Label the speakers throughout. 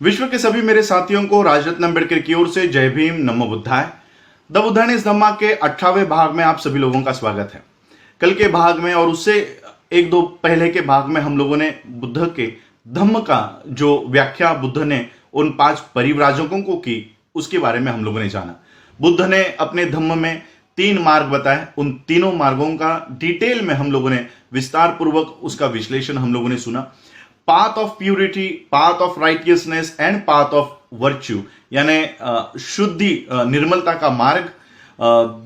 Speaker 1: विश्व के सभी मेरे साथियों को राजरत्न अम्बेडकर की ओर से जय भीम, नमो बुद्धाय। द बुद्धानिस धम्मा के 18वें भाग में आप सभी लोगों का स्वागत है। कल के भाग में और उससे एक दो पहले के भाग में हम लोगों ने बुद्ध के धम्म का जो व्याख्या बुद्ध ने उन 5 परिव्राजकों को की, उसके बारे में हम लोगों ने जाना। बुद्ध ने अपने धम्म में 3 मार्ग बताए। उन तीनों मार्गों का डिटेल में हम लोगों ने विस्तार पूर्वक उसका विश्लेषण हम लोगों ने सुना। Path of purity, path of righteousness and path of virtue, यानी शुद्धि निर्मलता का मार्ग,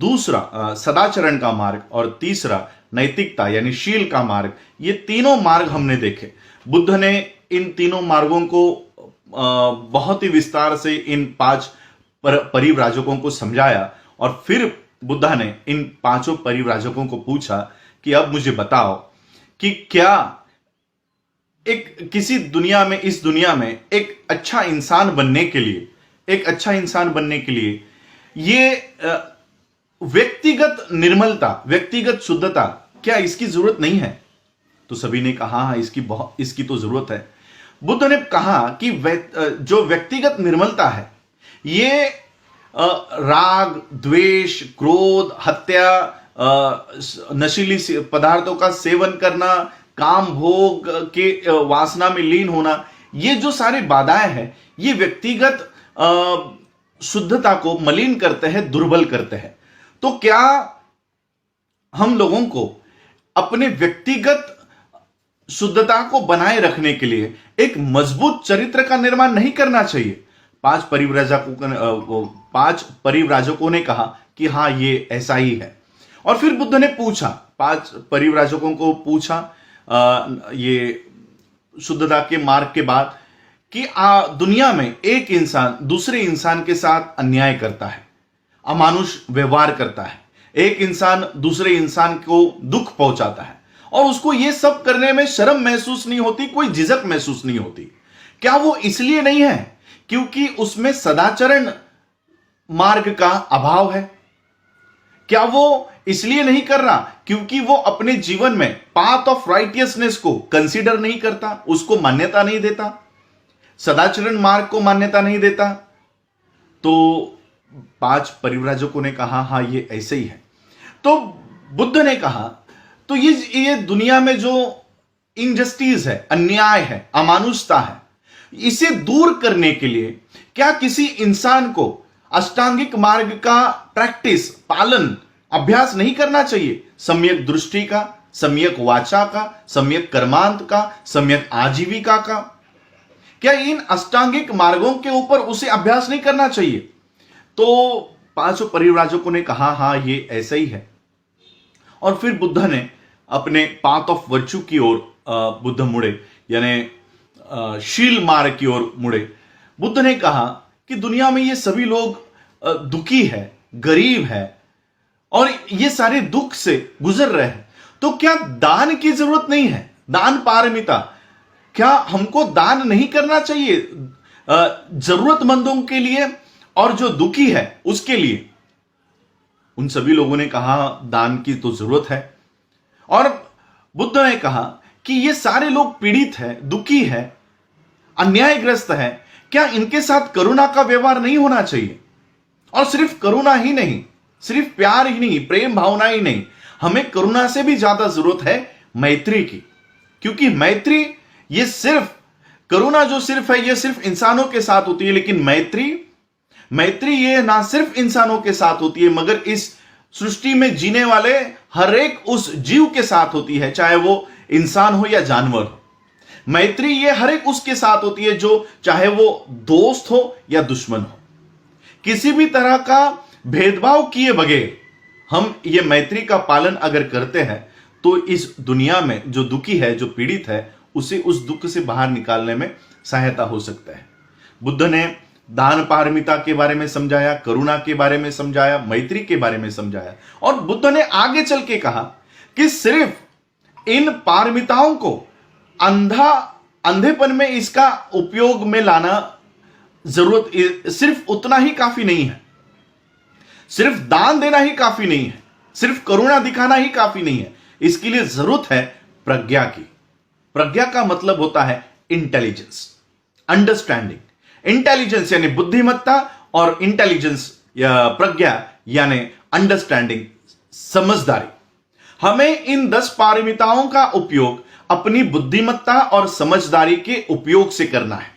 Speaker 1: दूसरा सदाचरण का मार्ग और तीसरा नैतिकता यानी शील का मार्ग। ये तीनों मार्ग हमने देखे। बुद्ध ने इन तीनों मार्गों को बहुत ही विस्तार से इन 5 परिव्राजकों को समझाया और फिर बुद्ध ने इन 5 परिव्राजकों को पूछा कि अब मुझे बताओ कि क्या इस दुनिया में एक अच्छा इंसान बनने के लिए ये व्यक्तिगत निर्मलता, व्यक्तिगत शुद्धता, क्या इसकी जरूरत नहीं है? तो सभी ने कहा हाँ, इसकी तो जरूरत है। बुद्ध ने कहा कि जो व्यक्तिगत निर्मलता है ये राग, द्वेष, क्रोध, हत्या, नशीली पदार्थों का सेवन करना, काम भोग के वासना में लीन होना, ये जो सारी बाधाएं हैं ये व्यक्तिगत शुद्धता को मलिन करते हैं, दुर्बल करते हैं। तो क्या हम लोगों को अपने व्यक्तिगत शुद्धता को बनाए रखने के लिए एक मजबूत चरित्र का निर्माण नहीं करना चाहिए? 5 परिव्राजकों ने कहा कि हाँ, ये ऐसा ही है। और फिर बुद्ध ने पूछा, 5 परिव्राजकों को पूछा ये शुद्धता के मार्ग के बाद कि दुनिया में एक इंसान दूसरे इंसान के साथ अन्याय करता है, अमानुष व्यवहार करता है, एक इंसान दूसरे इंसान को दुख पहुंचाता है और उसको ये सब करने में शर्म महसूस नहीं होती, कोई झिझक महसूस नहीं होती। क्या वो इसलिए नहीं है क्योंकि उसमें सदाचरण मार्ग का अभाव है? क्या वो इसलिए नहीं कर रहा क्योंकि वो अपने जीवन में पाथ ऑफ राइटियसनेस को कंसीडर नहीं करता, उसको मान्यता नहीं देता, सदाचरण मार्ग को मान्यता नहीं देता? तो 5 परिव्राजकों ने कहा हाँ, ये ऐसे ही है। तो बुद्ध ने कहा तो ये दुनिया में जो इनजस्टिस है, अन्याय है, अमानुषता है, इसे दूर करने के लिए क्या किसी इंसान को अष्टांगिक मार्ग का प्रैक्टिस, पालन, अभ्यास नहीं करना चाहिए? सम्यक दृष्टि का, सम्यक वाचा का, सम्यक कर्मांत का, सम्यक आजीविका का, क्या इन अष्टांगिक मार्गों के ऊपर उसे अभ्यास नहीं करना चाहिए? तो 5 परिव्राजकों ने कहा हाँ, ये ऐसा ही है। और फिर बुद्ध ने अपने पाथ ऑफ वर्च्यू की ओर बुद्ध मुड़े, यानी शील मार्ग की ओर मुड़े। बुद्ध ने कहा कि दुनिया में ये सभी लोग दुखी है, गरीब है और ये सारे दुख से गुजर रहे हैं, तो क्या दान की जरूरत नहीं है? दान पारमिता, क्या हमको दान नहीं करना चाहिए जरूरतमंदों के लिए और जो दुखी है उसके लिए? उन सभी लोगों ने कहा दान की तो जरूरत है। और बुद्ध ने कहा कि ये सारे लोग पीड़ित है, दुखी है, अन्यायग्रस्त है, क्या इनके साथ करुणा का व्यवहार नहीं होना चाहिए? और सिर्फ करुणा ही नहीं, सिर्फ प्यार ही नहीं, प्रेम भावना ही नहीं, हमें करुणा से भी ज्यादा जरूरत है मैत्री की। क्योंकि मैत्री, ये सिर्फ करुणा जो सिर्फ है ये सिर्फ इंसानों के साथ होती है, लेकिन मैत्री ये ना सिर्फ इंसानों के साथ होती है मगर इस सृष्टि में जीने वाले हर एक उस जीव के साथ होती है, चाहे वो इंसान हो या जानवर हो। मैत्री ये हर एक उसके साथ होती है जो चाहे वो दोस्त हो या दुश्मन हो। किसी भी तरह का भेदभाव किए बगैर हम ये मैत्री का पालन अगर करते हैं तो इस दुनिया में जो दुखी है, जो पीड़ित है, उसे उस दुख से बाहर निकालने में सहायता हो सकता है। बुद्ध ने दान पारमिता के बारे में समझाया, करुणा के बारे में समझाया, मैत्री के बारे में समझाया। और बुद्ध ने आगे चल के कहा कि सिर्फ इन पारमिताओं को अंधेपन में इसका उपयोग में लाना जरूरत, सिर्फ उतना ही काफी नहीं है, सिर्फ दान देना ही काफी नहीं है, सिर्फ करुणा दिखाना ही काफी नहीं है। इसके लिए जरूरत है प्रज्ञा की। प्रज्ञा का मतलब होता है इंटेलिजेंस, अंडरस्टैंडिंग। इंटेलिजेंस यानी बुद्धिमत्ता और इंटेलिजेंस या प्रज्ञा यानी अंडरस्टैंडिंग, समझदारी। हमें इन 10 पारमिताओं का उपयोग अपनी बुद्धिमत्ता और समझदारी के उपयोग से करना है।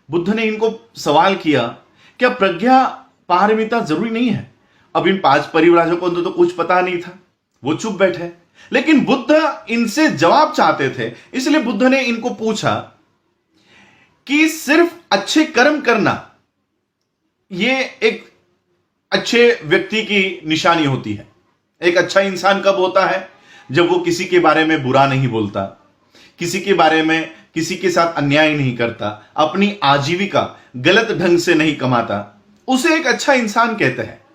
Speaker 1: बुद्ध ने इनको सवाल किया, क्या प्रज्ञा पारमिता जरूरी नहीं है? अब इन 5 परिव्राजकों को तो कुछ पता नहीं था, वो चुप बैठे, लेकिन बुद्ध इनसे जवाब चाहते थे, इसलिए बुद्ध ने इनको पूछा कि सिर्फ अच्छे कर्म करना ये एक अच्छे व्यक्ति की निशानी होती है। एक अच्छा इंसान कब होता है? जब वो किसी के बारे में बुरा नहीं बोलता, किसी के बारे में किसी के साथ अन्याय नहीं करता, अपनी आजीविका गलत ढंग से नहीं कमाता, उसे एक अच्छा इंसान कहते हैं।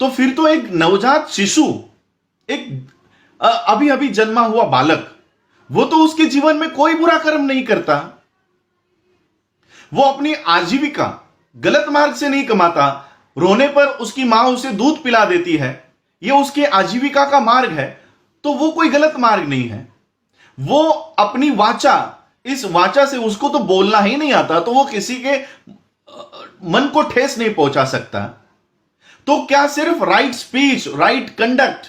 Speaker 1: तो फिर तो एक नवजात शिशु, एक अभी अभी जन्मा हुआ बालक, वो तो उसके जीवन में कोई बुरा कर्म नहीं करता, वो अपनी आजीविका गलत मार्ग से नहीं कमाता, रोने पर उसकी मां उसे दूध पिला देती है, ये उसके आजीविका का मार्ग है, तो वो कोई गलत मार्ग नहीं है। वो अपनी वाचा, इस वाचा से उसको तो बोलना ही नहीं आता, तो वो किसी के मन को ठेस नहीं पहुंचा सकता। तो क्या सिर्फ राइट स्पीच, राइट कंडक्ट,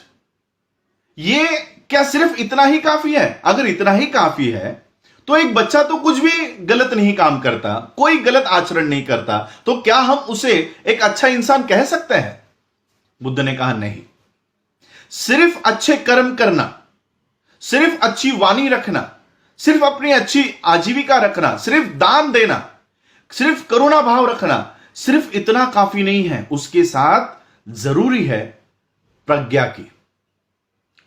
Speaker 1: ये क्या सिर्फ इतना ही काफी है? अगर इतना ही काफी है तो एक बच्चा तो कुछ भी गलत नहीं काम करता, कोई गलत आचरण नहीं करता, तो क्या हम उसे एक अच्छा इंसान कह सकते हैं? बुद्ध ने कहा नहीं। सिर्फ अच्छे कर्म करना, सिर्फ अच्छी वाणी रखना, सिर्फ अपनी अच्छी आजीविका रखना, सिर्फ दान देना, सिर्फ करुणा भाव रखना, सिर्फ इतना काफी नहीं है। उसके साथ जरूरी है प्रज्ञा की,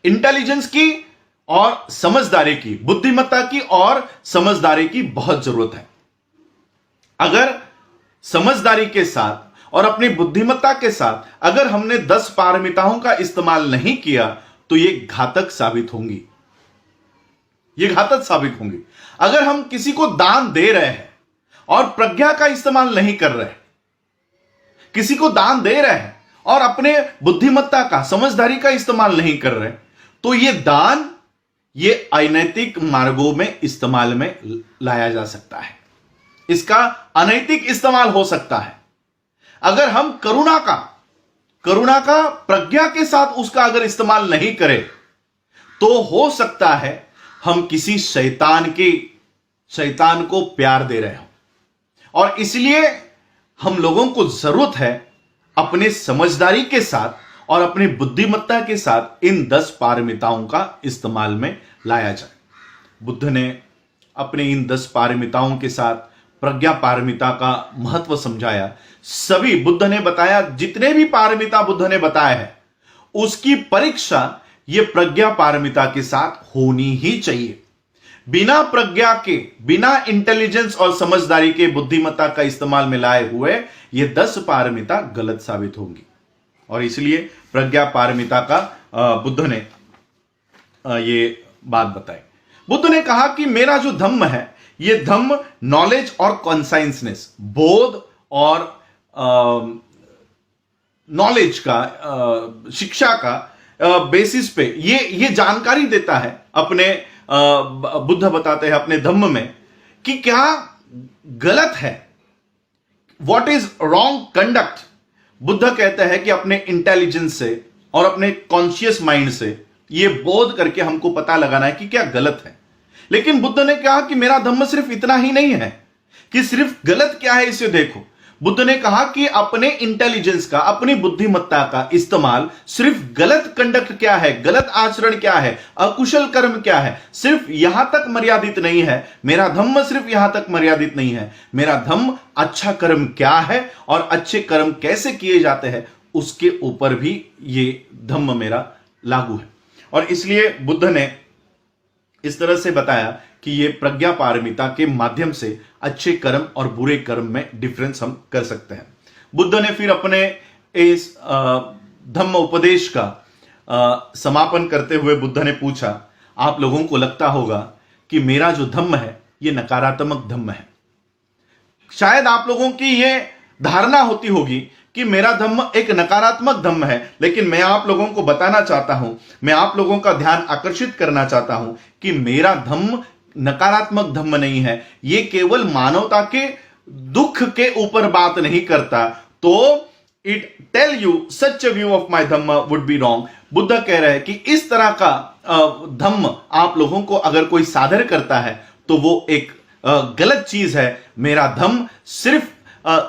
Speaker 1: इंटेलिजेंस की और समझदारी की, बुद्धिमत्ता की और समझदारी की बहुत जरूरत है। अगर समझदारी के साथ और अपनी बुद्धिमत्ता के साथ अगर हमने 10 पारमिताओं का इस्तेमाल नहीं किया तो ये घातक साबित होंगी, ये घातक साबित होंगी। अगर हम किसी को दान दे रहे हैं और प्रज्ञा का इस्तेमाल नहीं कर रहे, किसी को दान दे रहे हैं और अपने बुद्धिमत्ता का, समझदारी का इस्तेमाल नहीं कर रहे, तो ये दान ये अनैतिक मार्गों में इस्तेमाल में लाया जा सकता है, इसका अनैतिक इस्तेमाल हो सकता है। अगर हम करुणा का प्रज्ञा के साथ उसका अगर इस्तेमाल नहीं करें तो हो सकता है हम किसी शैतान को प्यार दे रहे हो। और इसलिए हम लोगों को जरूरत है अपने समझदारी के साथ और अपनी बुद्धिमत्ता के साथ इन 10 पारमिताओं का इस्तेमाल में लाया जाए। बुद्ध ने अपने इन 10 पारमिताओं के साथ प्रज्ञा पारमिता का महत्व समझाया। सभी बुद्ध ने बताया, जितने भी पारमिता बुद्ध ने बताया है उसकी परीक्षा ये प्रज्ञा पारमिता के साथ होनी ही चाहिए। बिना प्रज्ञा के, बिना इंटेलिजेंस और समझदारी के बुद्धिमत्ता का इस्तेमाल में लाए हुए ये 10 पारमिता गलत साबित होंगी। और इसलिए प्रज्ञा पारमिता का बुद्ध ने ये बात बताई। बुद्ध ने कहा कि मेरा जो धम्म है ये धम्म नॉलेज और कॉन्साइंसनेस, बोध और नॉलेज का, शिक्षा का बेसिस पे ये जानकारी देता है। अपने बुद्ध बताते हैं अपने धम्म में कि क्या गलत है, what is wrong conduct. Buddha कहते हैं कि अपने इंटेलिजेंस से और अपने कॉन्शियस माइंड से ये बोध करके हमको पता लगाना है कि क्या गलत है। लेकिन बुद्ध ने कहा कि मेरा धम्म सिर्फ इतना ही नहीं है कि सिर्फ गलत क्या है इसे देखो। बुद्ध ने कहा कि अपने इंटेलिजेंस का, अपनी बुद्धिमत्ता का इस्तेमाल सिर्फ गलत कंडक्ट क्या है, गलत आचरण क्या है, अकुशल कर्म क्या है, सिर्फ यहां तक मर्यादित नहीं है। मेरा धम्म सिर्फ यहां तक मर्यादित नहीं है। मेरा धम्म अच्छा कर्म क्या है और अच्छे कर्म कैसे किए जाते हैं उसके ऊपर भी ये धम्म मेरा लागू है। और इसलिए बुद्ध ने इस तरह से बताया कि ये प्रज्ञा पारमिता के माध्यम से अच्छे कर्म और बुरे कर्म में डिफरेंस हम कर सकते हैं। बुद्ध ने फिर अपने इस धम्म उपदेश का समापन करते हुए बुद्ध ने पूछा, आप लोगों को लगता होगा कि मेरा जो धम्म है ये नकारात्मक धम्म है। शायद आप लोगों की ये धारणा होती होगी कि मेरा धम्म एक नकारात्मक धम्म है, लेकिन मैं आप लोगों को बताना चाहता हूं, मैं आप लोगों का ध्यान आकर्षित करना चाहता हूं कि मेरा धम्म नकारात्मक धम्म नहीं है, ये केवल मानवता के दुख के ऊपर बात नहीं करता, तो it tell you such a view of my dhamma would be wrong. Buddha कह रहे हैं कि इस तरह का धम्म आप लोगों को अगर कोई सादर करता है तो वो एक गलत चीज है। मेरा धम्म सिर्फ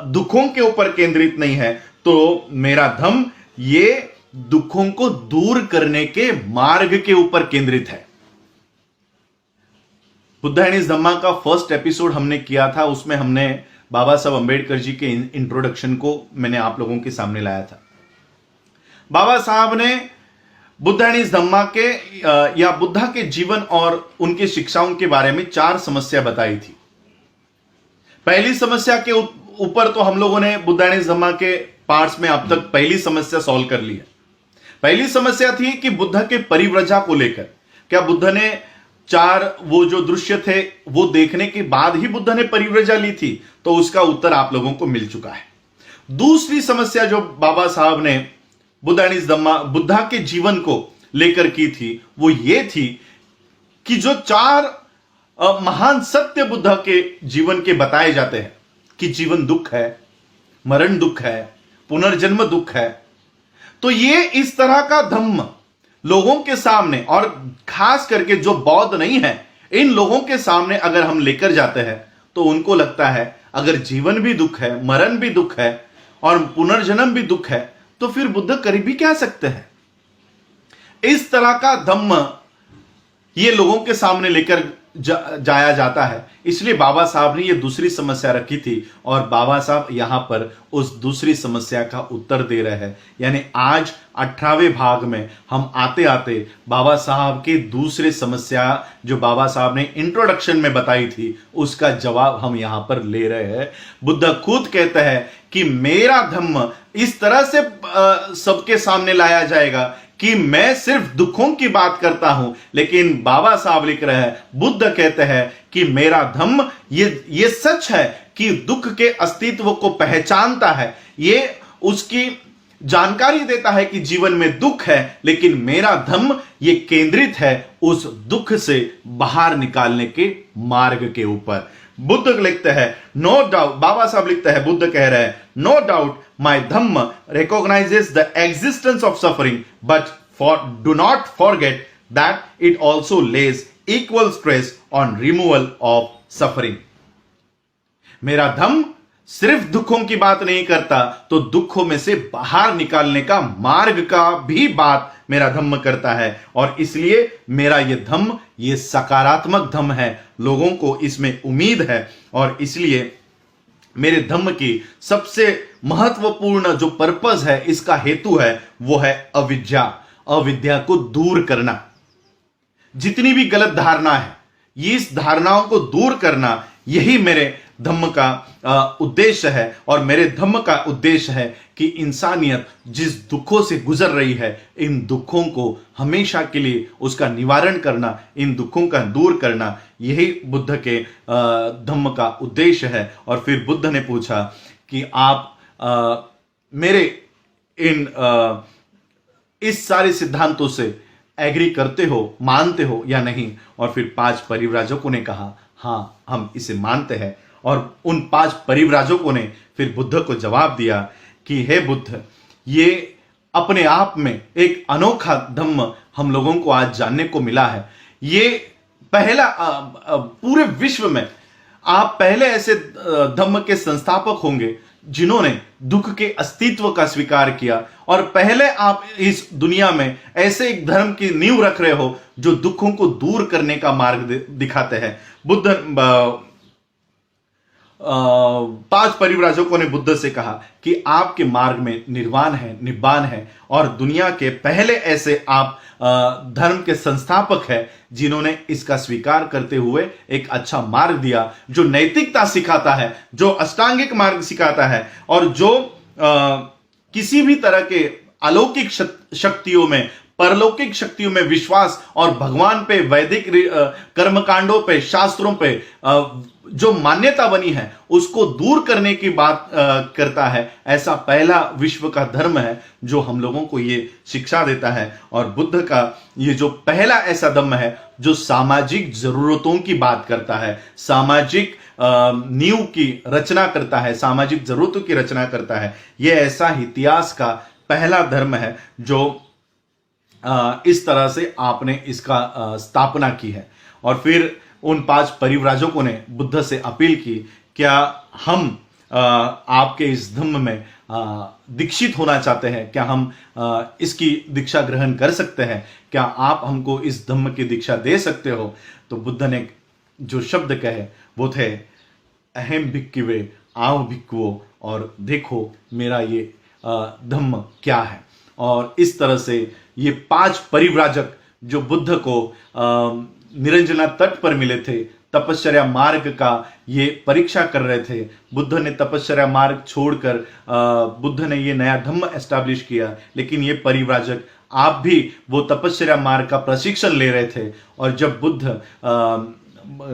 Speaker 1: दुखों के ऊपर केंद्रित नहीं है, तो मेरा धम्म ये दुखों को दूर करने के मार्ग के ऊपर केंद्रित है। बुद्ध एंड हिज धम्मा का फर्स्ट एपिसोड हमने किया था, उसमें हमने बाबा साहब अंबेडकर जी के इंट्रोडक्शन को मैंने आप लोगों के सामने लाया था। बाबा साहब ने बुद्ध एंड हिज धम्मा के या बुद्धा के जीवन और उनकी शिक्षाओं के बारे में 4 समस्या बताई थी। पहली समस्या के ऊपर तो हम लोगों ने बुद्ध एंड हिज धम्मा के पार्ट्स में अब तक पहली समस्या सॉल्व कर ली है। पहली समस्या थी कि बुद्ध के परिव्रजा को लेकर, क्या बुद्ध ने 4 वो जो दृश्य थे वो देखने के बाद ही बुद्ध ने परिव्रजा ली थी, तो उसका उत्तर आप लोगों को मिल चुका है। दूसरी समस्या जो बाबा साहब ने बुद्ध एंड हिज धम्मा बुद्धा के जीवन को लेकर की थी, वो ये थी कि जो 4 महान सत्य बुद्ध के जीवन के बताए जाते हैं कि जीवन दुख है, मरण दुख है, पुनर्जन्म दुख है, तो ये इस तरह का धम्म लोगों के सामने, और खास करके जो बौद्ध नहीं है, इन लोगों के सामने अगर हम लेकर जाते हैं तो उनको लगता है अगर जीवन भी दुख है, मरण भी दुख है और पुनर्जन्म भी दुख है, तो फिर बुद्ध कर भी क्या सकते हैं। इस तरह का धम्म ये लोगों के सामने लेकर जाया जाता है। इसलिए बाबा साहब ने ये दूसरी समस्या रखी थी और बाबा साहब यहां पर उस दूसरी समस्या का उत्तर दे रहे हैं। यानी आज 18वें भाग में हम आते आते बाबा साहब की दूसरी समस्या जो बाबा साहब ने इंट्रोडक्शन में बताई थी, उसका जवाब हम यहां पर ले रहे हैं। बुद्ध खुद कहते हैं कि मेरा धम्म इस तरह से सबके सामने लाया जाएगा कि मैं सिर्फ दुखों की बात करता हूं, लेकिन बाबा साहब लिख रहे हैं, बुद्ध कहते हैं कि मेरा धम्म ये सच है कि दुख के अस्तित्व को पहचानता है, ये उसकी जानकारी देता है कि जीवन में दुख है, लेकिन मेरा धम्म ये केंद्रित है उस दुख से बाहर निकालने के मार्ग के ऊपर। बुद्ध लिखते हैं नो डाउट, बाबा साहब लिखते हैं, बुद्ध कह रहे हैं no doubt my dhamma recognizes the existence of suffering, but do not forget that it also lays equal stress on removal of suffering. मेरा धम्म सिर्फ दुखों की बात नहीं करता, तो दुखों में से बाहर निकालने का मार्ग का भी बात मेरा धम्म करता है, और इसलिए मेरा ये धम्म ये सकारात्मक धम्म है। लोगों को इसमें उम्मीद है, और इसलिए मेरे धम्म की सबसे महत्वपूर्ण जो पर्पस है, इसका हेतु है, वो है अविद्या को दूर करना। जितनी भी गलत धारणा है, इस धारणाओं को दूर करना, यही मेरे धम्म का उद्देश्य है। और मेरे धम्म का उद्देश्य है कि इंसानियत जिस दुखों से गुजर रही है, इन दुखों को हमेशा के लिए उसका निवारण करना, इन दुखों का दूर करना, यही बुद्ध के धम्म का उद्देश्य है। और फिर बुद्ध ने पूछा कि आप मेरे इस सारे सिद्धांतों से एग्री करते हो, मानते हो या नहीं। और फिर 5 परिव्राजकों ने कहा हाँ, हम इसे मानते हैं। और उन 5 परिव्राजकों ने फिर बुद्ध को जवाब दिया कि हे बुद्ध, ये अपने आप में एक अनोखा धम्म हम लोगों को आज जानने को मिला है। ये पहला पूरे विश्व में आप पहले ऐसे धम्म के संस्थापक होंगे जिन्होंने दुख के अस्तित्व का स्वीकार किया, और पहले आप इस दुनिया में ऐसे एक धर्म की नींव रख रहे हो जो दुखों को दूर करने का मार्ग दिखाते हैं। बुद्ध 5 परिव्राजकों ने बुद्ध से कहा कि आपके मार्ग में निर्वाण है, निब्बान है, और दुनिया के पहले ऐसे आप धर्म के संस्थापक हैं जिन्होंने इसका स्वीकार करते हुए एक अच्छा मार्ग दिया, जो नैतिकता सिखाता है, जो अष्टांगिक मार्ग सिखाता है, और जो किसी भी तरह के अलौकिक शक्तियों में, परलौकिक शक्तियों में विश्वास और भगवान पे, वैदिक कर्मकांडों पे, शास्त्रों पे जो मान्यता बनी है उसको दूर करने की बात करता है। ऐसा पहला विश्व का धर्म है जो हम लोगों को ये शिक्षा देता है। और बुद्ध का ये जो पहला ऐसा धर्म है जो सामाजिक जरूरतों की बात करता है, सामाजिक नींव की रचना करता है, सामाजिक जरूरतों की रचना करता है। यह ऐसा इतिहास का पहला धर्म है जो इस तरह से आपने इसका स्थापना की है। और फिर उन 5 परिव्राजकों ने बुद्ध से अपील की, क्या हम आपके इस धम्म में दीक्षित होना चाहते हैं? क्या हम इसकी दीक्षा ग्रहण कर सकते हैं? क्या आप हमको इस धम्म की दीक्षा दे सकते हो? तो बुद्ध ने जो शब्द कहे वो थे, अहम भिक्खवे आओ भिक्खुओ, और देखो मेरा ये धम्म क्या है। और इस तरह से ये 5 परिव्राजक जो बुद्ध को निरंजना तट पर मिले थे, तपश्चर्या मार्ग का ये परीक्षा कर रहे थे। बुद्ध ने तपश्चर्या मार्ग छोड़कर बुद्ध ने ये नया धम्म एस्टैब्लिश किया, लेकिन ये परिव्राजक आप भी वो तपश्चर्या मार्ग का प्रशिक्षण ले रहे थे। और जब बुद्ध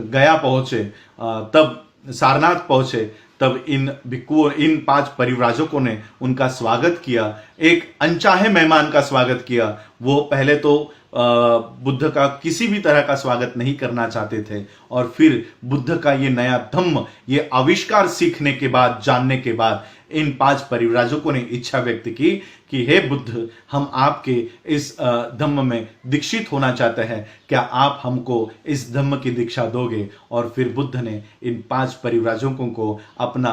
Speaker 1: गया पहुंचे, तब सारनाथ पहुंचे, तब इन भिक्खुओं, इन 5 परिव्राजकों ने उनका स्वागत किया, एक अनचाहे मेहमान का स्वागत किया। वो पहले तो बुद्ध का किसी भी तरह का स्वागत नहीं करना चाहते थे, और फिर बुद्ध का ये नया धम्म, ये आविष्कार सीखने के बाद, जानने के बाद, इन 5 परिव्राजकों ने इच्छा व्यक्त की कि हे बुद्ध, हम आपके इस धम्म में दीक्षित होना चाहते हैं, क्या आप हमको इस धम्म की दीक्षा दोगे? और फिर बुद्ध ने इन 5 परिव्राजकों को अपना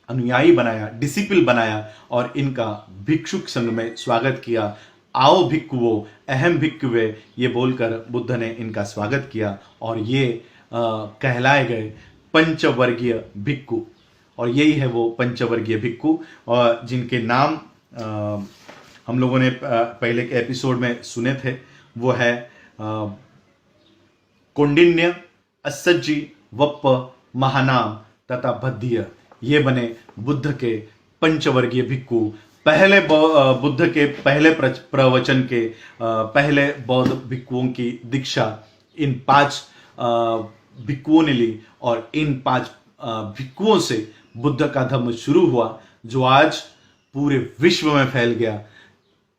Speaker 1: अनुयायी बनाया, डिसिपल बनाया, और इनका भिक्षुक संघ में स्वागत किया। आओ भिक्खुओ अहम भिक्खवे, ये बोलकर बुद्ध ने इनका स्वागत किया, और ये कहलाए गए पंचवर्गीय भिक्खु। और यही है वो पंचवर्गीय भिक्खु, और जिनके नाम हम लोगों ने पहले के एपिसोड में सुने थे। वो है कौंडिन्य, अस्सज्जी, वप्प, महानाम तथा बद्धिय। ये बने बुद्ध के पंचवर्गीय भिक्खु। पहले बुद्ध के पहले प्रवचन के पहले बौद्ध भिक्खुओं की दीक्षा इन 5 भिक्खुओं ने ली, और इन 5 भिक्खुओं से बुद्ध का धर्म शुरू हुआ, जो आज पूरे विश्व में फैल गया।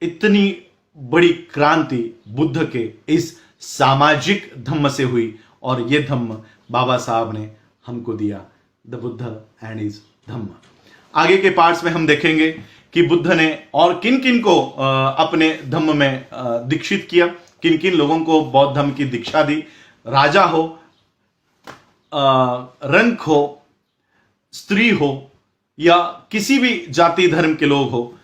Speaker 1: इतनी बड़ी क्रांति बुद्ध के इस सामाजिक धम्म से हुई, और ये धम्म बाबा साहब ने हमको दिया, द बुद्ध एंड हिज धम्म। आगे के पार्ट्स में हम देखेंगे कि बुद्ध ने और किन किन को अपने धम्म में दीक्षित किया, किन किन लोगों को बौद्ध धम्म की दीक्षा दी। राजा हो, रंक हो, स्त्री हो, या किसी भी जाति धर्म के लोग हो,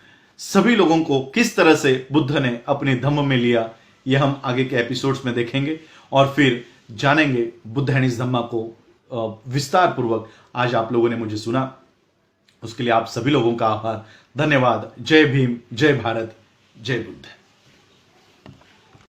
Speaker 1: सभी लोगों को किस तरह से बुद्ध ने अपने धम्म में लिया, यह हम आगे के एपिसोड्स में देखेंगे। और फिर जानेंगे बुद्ध एंड हिज धम्मा को विस्तार पूर्वक। आज आप लोगों ने मुझे सुना, उसके लिए आप सभी लोगों का आभार, धन्यवाद। जय भीम, जय भारत, जय बुद्ध।